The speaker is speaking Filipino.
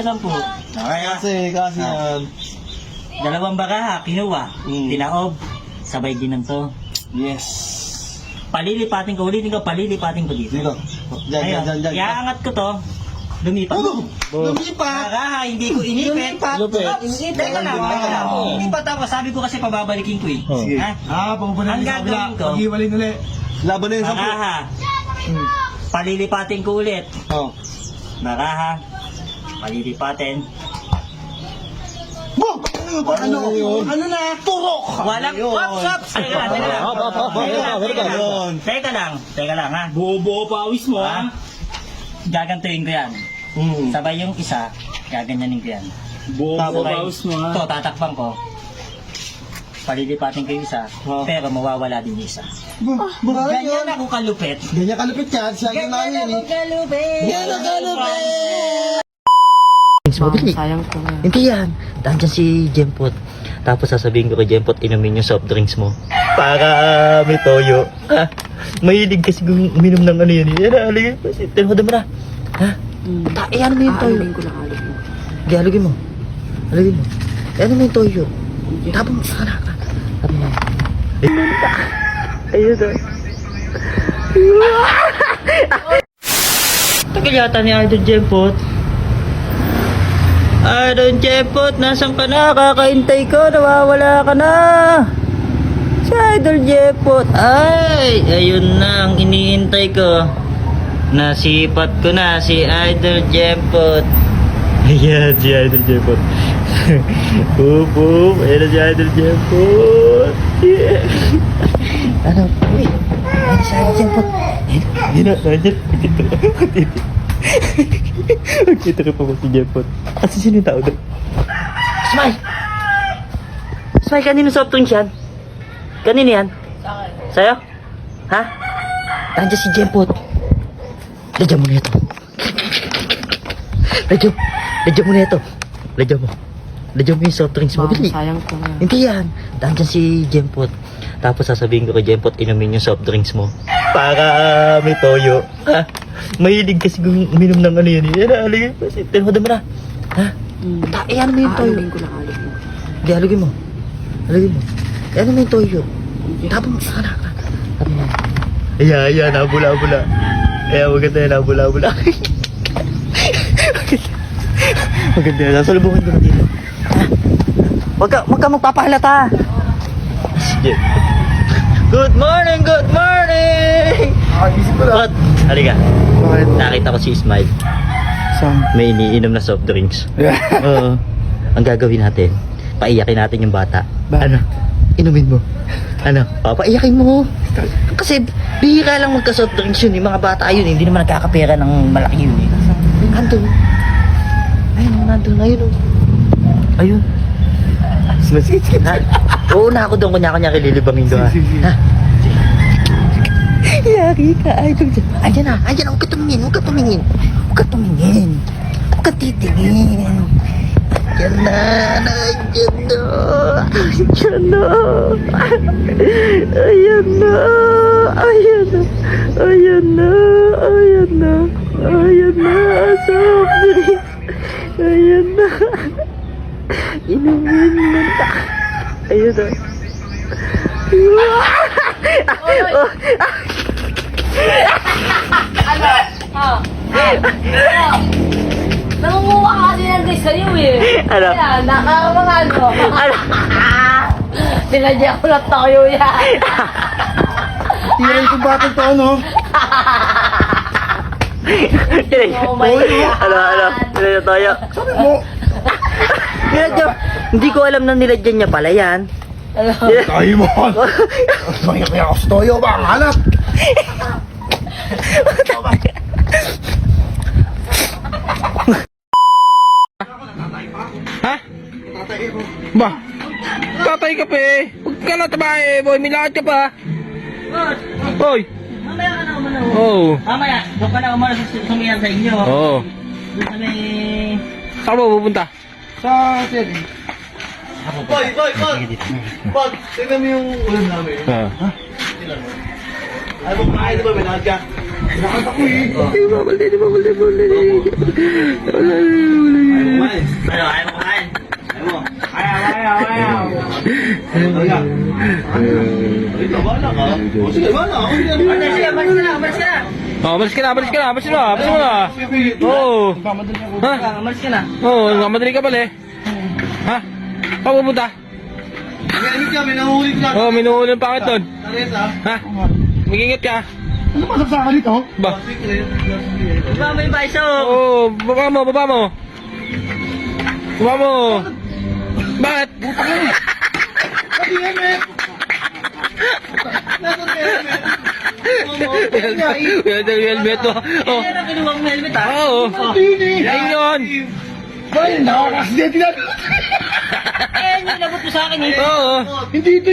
10. Okay, Kasi yan. dalawang baraha, kinuha, tinaob, sabay ginanto. Yes. Palilipatin ko, ulitin ko, palilipatin ko dito. Dito. Diyan. Iaangat ko to, lumipat. Lumipat! Baraha, hindi ko inipit. Lupit. Teka lang. Inipat ako, sabi ko kasi pababalikin ko eh. Sige. Ha? Pupunta Ang sa kabila. gagawin ko, Pag-iwalin ulit. Laban na yun sa baraha, palilipatin ko ulit. Oh. Baraha, palilipatin. Boom! Ano yun? Ano na? Turok! Walang ops! Teka lang ha. Buo pawis mo Ha? Gagantuin ko yan. Sabay yung isa, gaganyanin ko yan. Buo Sabay, pawis mo ha. ito, tatakpan ko. Palilipatin ko yung isa, pero mawawala din yung isa. Ganyan ako kalupit. Ganyan kalupit yan. Siya yung namin eh. kalupit. Ganyan kalupit! Mabili. Sayang ko nga. Hindi yan. Dandyan si Jempot. Tapos sasabihin ko kay Jempot, inumin yung soft drinks mo. Para may toyo. Ha? Mahilig kasi kung uminom ng ano yan. Yan na, aligin mo. Tinhoda mo na. Ha? Iyan mo yung toyo. Aalugin ko lang, alugin mo. Hindi, alugin mo. Alugin mo. Iyan mo yung toyo. Tapos mo sa kanak. Tapos mo. Ayun na. Tagal yata ni Idol Jempot. Idol Jempot, nasan ka na? Kakaintay ko, nawawala ka na. Si Idol Jempot. Ay, ayun na ang iniintay ko. Nasipat ko na si Idol Jempot. Ayan, si Idol Jempot. Boom. Ayan na si Idol Jempot. Yeah. Ano? Uy, ayan si Idol Jempot. Ayan na, nandiyan. Magkita ka pa ba si Jempot? Kasi sino yung tao doon? Smile! Smile, kanino soft drinks yan? Kanino yan? Sa'yo? Ha? Nandiyan si Jempot. Ladyan mo na ito. Ladyan mo na ito. Ladyan mo yung soft drinks mo. Bili. Sayang ko nga. Hindi yan. Nandiyan si Jempot. Tapos sasabihin ko kay Jempot, inumin yung soft drinks mo. Para may toyo. Ha? Mahilig kasi kung uminom ng ano yan. Yan na, aligin mo. Tinhoda mo na. Ha? Iyan mo yung toyo. Aalugin ko lang, alugin mo. Hindi, alugin mo. Iyan mo yung toyo. Tapos mo sa kanak. Tapos mo. Ayan, nabula-bula. Ayan, maganda yan, nabula-bula. Maganda yan, sasalubungan ko na dito. Ha? Huwag ka magpapahalata. Sige. Good morning! Isip ko lang. What? Halika. Bakit? Nakita ko si Smile. Saan? May iniinom na soft drinks. Oo. Ang gagawin natin, paiyakin natin yung bata. Ano? Inumin mo. Ano? Papaiyakin mo. Kasi bihira lang magka-soft drinks yun. Yung mga bata yun, hindi naman nagkakapera ng malaki yun. Nandun. Ayun. Sige. Ha? Oo na ako doon, kunya-kunya kililibangin doon. Ha? Yari ka, idol dyan. Ayan na, huwag ka tumingin. Huwag ka titingin. Ayan na. Soft drinks. Ayan na. Inumin mo na. Ayun na. Nangunguha ka kasi ng guys sa'yo eh. Ano? Kaya, nakakamang ano. Tinadya ko na tayo yan. Tiran ko bakit to ano? Oh my God. Ano? Tayo. Sabi mo. Hindi ko alam na nilagyan niya pala yan. Tayo mo. Kaya ako sa toyo ba? Ang hanap. Ha? Ba? Tatay ka pa eh. Huwag ka na tabahe, boy. Milakad ka pa. Boy. Mamaya ka na umano. Oo. Mamaya, doon ka na umano sumiyan sa inyo. Oo. Doon ka may... Saan mo pupunta? Sa sir. Boy. Pag, tignan mo yung ulam namin. Ha? Ay, mo kumain ba? May nakad ka? Lakad ako eh. Di ba, balde. Ayaw mo kumain. Ayaw. Ito, bala ka. O sige, bala. Umalis ka na. Oo. Ha? Umalis ka na. Oo, madali ka pala eh. Ha? Saan pupunta? Nag-init ka, may nahuli ka. Oo, minuulan pa kita doon. Naresa. Ha? Mag-ingat ka. Ano ba saksakan nito? Ba? Baba mo yung baiso. Oo, baba mo. Bakit? Pati helmet. Nasaan ka helmet? Helmet mo. Oh. Kaya na kinuha mong helmet ha. Oo. Hindi. Ayun yun. Ba, nakakasidente na. Eh, nilabot mo sa akin eh. Oo. Hindi ito